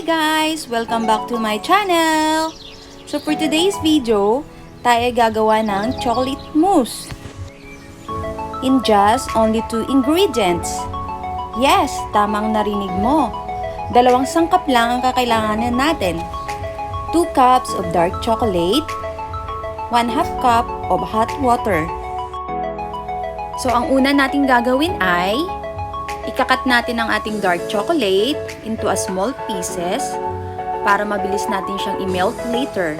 guys! Welcome back to my channel! So for today's video, tayo gagawa ng chocolate mousse in just only 2 ingredients. Yes, tamang narinig mo. 2 sangkap lang ang kakailanganin natin. 2 cups of dark chocolate, 1/2 cup of hot water. So ang una nating gagawin ay ikakat natin ang ating dark chocolate into a small pieces para mabilis natin siyang i-melt later.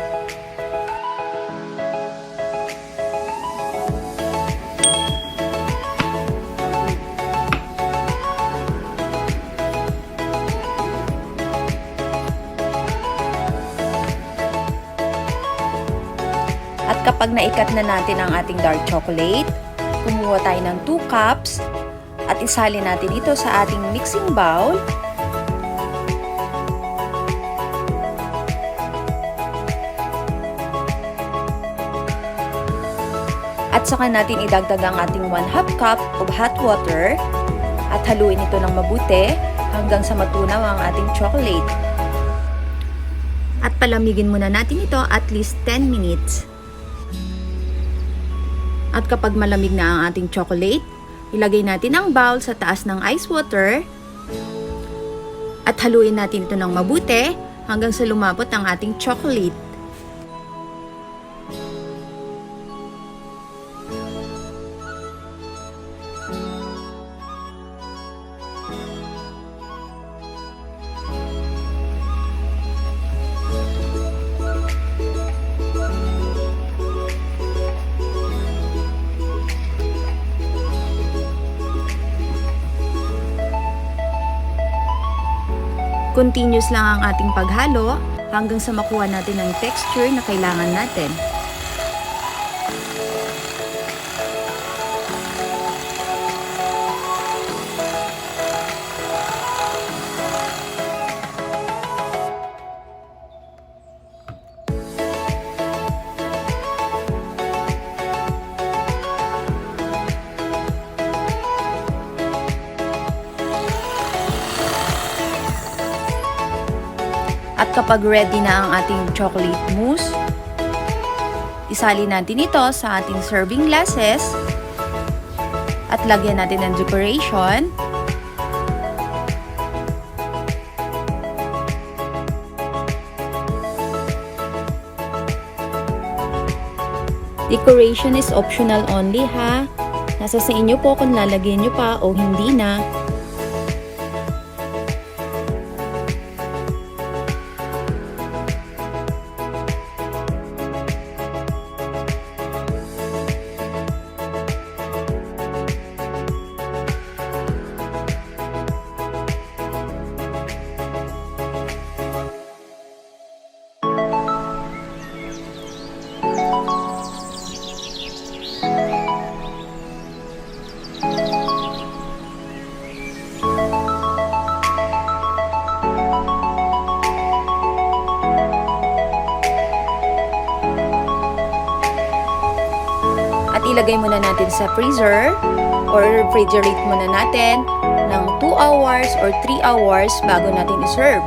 At kapag naikat na natin ang ating dark chocolate, kumuha tayo ng 2 cups at isalin natin ito sa ating mixing bowl. At saka natin idagdag ang ating 1/2 cup of hot water at haluin ito ng mabuti hanggang sa matunaw ang ating chocolate. At palamigin muna natin ito at least 10 minutes. At kapag malamig na ang ating chocolate, ilagay natin ang bowl sa taas ng ice water at haluin natin ito ng mabuti hanggang sa lumapot ang ating chocolate. Continuous lang ang ating paghalo hanggang sa makuha natin ang texture na kailangan natin. At kapag ready na ang ating chocolate mousse, isali natin ito sa ating serving glasses at lagyan natin ng decoration. Decoration is optional only ha. Nasa sa inyo po kung lalagyan nyo pa o hindi na. At ilagay muna natin sa freezer or refrigerate muna natin ng 2 hours or 3 hours bago natin i-serve.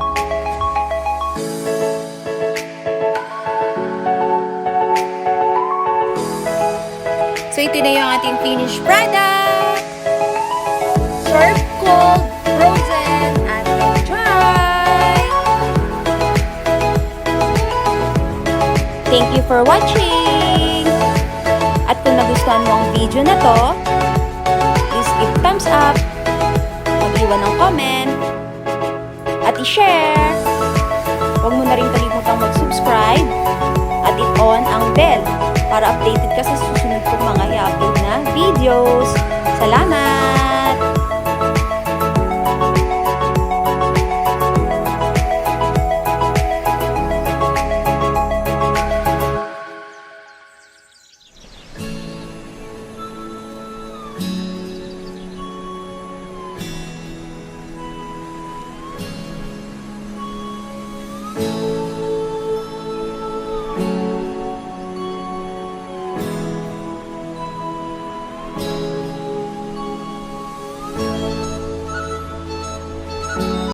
So ito na yung ating finished product. Serve cold, frozen, and enjoy! Thank you for watching! At kung nagustuhan mo ang video na to, please give thumbs up, mag-iwan ng comment, at i-share. Huwag mo na rin kalimutang mag-subscribe at i-on ang bell para updated ka sa susunod kong mga i-upload na videos. Salamat!